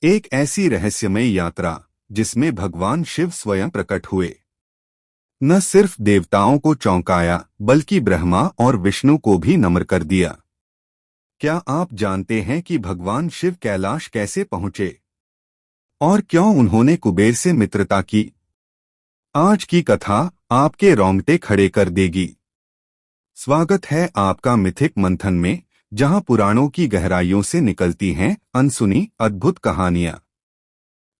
एक ऐसी रहस्यमय यात्रा जिसमें भगवान शिव स्वयं प्रकट हुए, न सिर्फ देवताओं को चौंकाया बल्कि ब्रह्मा और विष्णु को भी नम्र कर दिया। क्या आप जानते हैं कि भगवान शिव कैलाश कैसे पहुंचे और क्यों उन्होंने कुबेर से मित्रता की? आज की कथा आपके रोंगटे खड़े कर देगी। स्वागत है आपका मिथिक मंथन में, जहां पुराणों की गहराइयों से निकलती हैं अनसुनी अद्भुत कहानियां।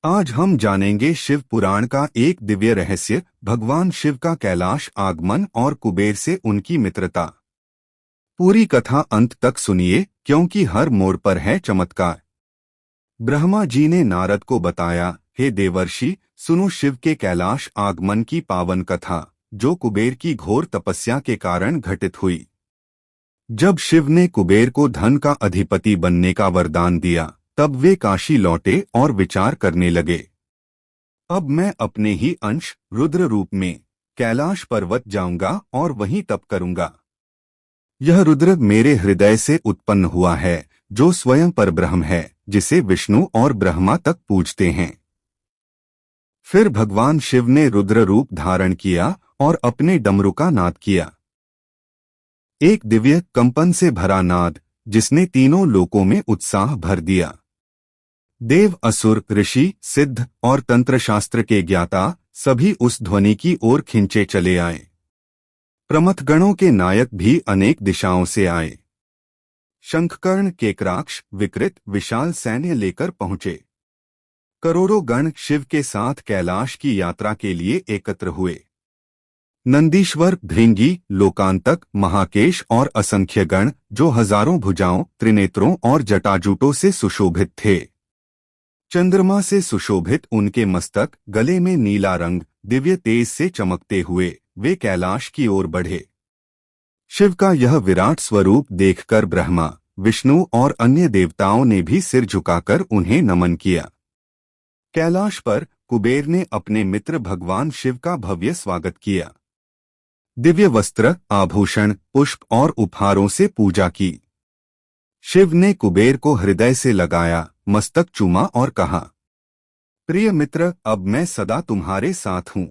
आज हम जानेंगे शिव पुराण का एक दिव्य रहस्य, भगवान शिव का कैलाश आगमन और कुबेर से उनकी मित्रता। पूरी कथा अंत तक सुनिए, क्योंकि हर मोड़ पर है चमत्कार। ब्रह्मा जी ने नारद को बताया, हे देवर्षि, सुनो शिव के कैलाश आगमन की पावन कथा, जो कुबेर की घोर तपस्या के कारण घटित हुई। जब शिव ने कुबेर को धन का अधिपति बनने का वरदान दिया, तब वे काशी लौटे और विचार करने लगे, अब मैं अपने ही अंश रुद्र रूप में कैलाश पर्वत जाऊंगा और वहीं तप करूंगा। यह रुद्र मेरे हृदय से उत्पन्न हुआ है, जो स्वयं परब्रह्म है, जिसे विष्णु और ब्रह्मा तक पूजते हैं। फिर भगवान शिव ने रुद्र रूप धारण किया और अपने डमरू का नाद किया। एक दिव्य कंपन से भरा नाद, जिसने तीनों लोकों में उत्साह भर दिया। देव, असुर, ऋषि, सिद्ध और तंत्रशास्त्र के ज्ञाता सभी उस ध्वनि की ओर खिंचे चले आए। प्रमथगणों के नायक भी अनेक दिशाओं से आए। शंखकर्ण, केकराक्ष, विकृत विशाल सैन्य लेकर पहुंचे। करोड़ों गण शिव के साथ कैलाश की यात्रा के लिए एकत्र हुए। नंदीश्वर, भृंगी, लोकांतक, महाकेश और असंख्य गण, जो हजारों भुजाओं, त्रिनेत्रों और जटाजूटों से सुशोभित थे। चंद्रमा से सुशोभित उनके मस्तक, गले में नीला रंग, दिव्य तेज से चमकते हुए वे कैलाश की ओर बढ़े। शिव का यह विराट स्वरूप देखकर ब्रह्मा, विष्णु और अन्य देवताओं ने भी सिर झुकाकर उन्हें नमन किया। कैलाश पर कुबेर ने अपने मित्र भगवान शिव का भव्य स्वागत किया। दिव्य वस्त्र, आभूषण, पुष्प और उपहारों से पूजा की। शिव ने कुबेर को हृदय से लगाया, मस्तक चूमा और कहा, प्रिय मित्र, अब मैं सदा तुम्हारे साथ हूं।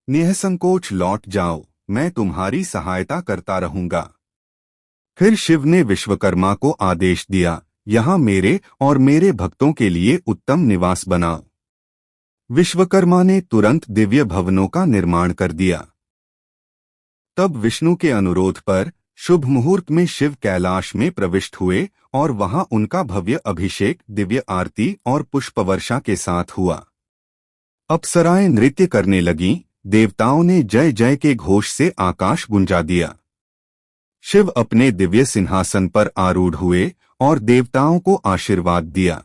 निःसंकोच लौट जाओ, मैं तुम्हारी सहायता करता रहूंगा। फिर शिव ने विश्वकर्मा को आदेश दिया, यहां मेरे और मेरे भक्तों के लिए उत्तम निवास बनाओ। विश्वकर्मा ने तुरंत दिव्य भवनों का निर्माण कर दिया। तब विष्णु के अनुरोध पर शुभ मुहूर्त में शिव कैलाश में प्रविष्ट हुए और वहां उनका भव्य अभिषेक, दिव्य आरती और पुष्पवर्षा के साथ हुआ। अप्सराएं नृत्य करने लगीं, देवताओं ने जय जय के घोष से आकाश गुंजा दिया। शिव अपने दिव्य सिंहासन पर आरूढ़ हुए और देवताओं को आशीर्वाद दिया।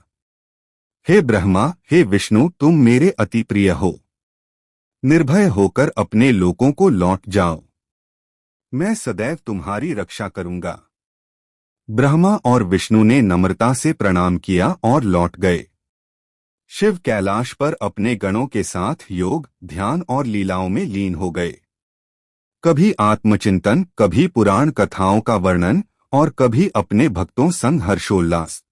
हे ब्रह्मा, हे विष्णु, तुम मेरे अति प्रिय हो। निर्भय होकर अपने लोकों को लौट जाओ, मैं सदैव तुम्हारी रक्षा करूंगा। ब्रह्मा और विष्णु ने नम्रता से प्रणाम किया और लौट गए। शिव कैलाश पर अपने गणों के साथ योग, ध्यान और लीलाओं में लीन हो गए। कभी आत्मचिंतन, कभी पुराण कथाओं का वर्णन और कभी अपने भक्तों संग हर्षोल्लास।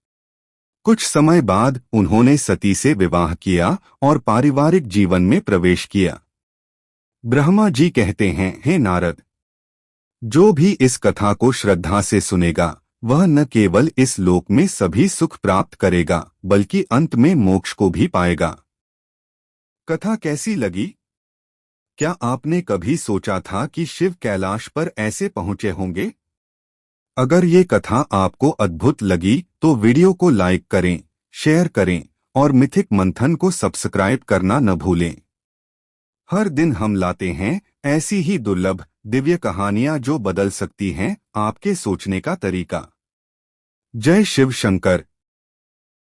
कुछ समय बाद उन्होंने सती से विवाह किया और पारिवारिक जीवन में प्रवेश किया। ब्रह्मा जी कहते हैं, हे नारद, जो भी इस कथा को श्रद्धा से सुनेगा, वह न केवल इस लोक में सभी सुख प्राप्त करेगा, बल्कि अंत में मोक्ष को भी पाएगा। कथा कैसी लगी? क्या आपने कभी सोचा था कि शिव कैलाश पर ऐसे पहुंचे होंगे? अगर ये कथा आपको अद्भुत लगी तो वीडियो को लाइक करें, शेयर करें और मिथिक मंथन को सब्सक्राइब करना न भूलें। हर दिन हम लाते हैं ऐसी ही दुर्लभ दिव्य कहानियां जो बदल सकती हैं आपके सोचने का तरीका। जय शिव शंकर,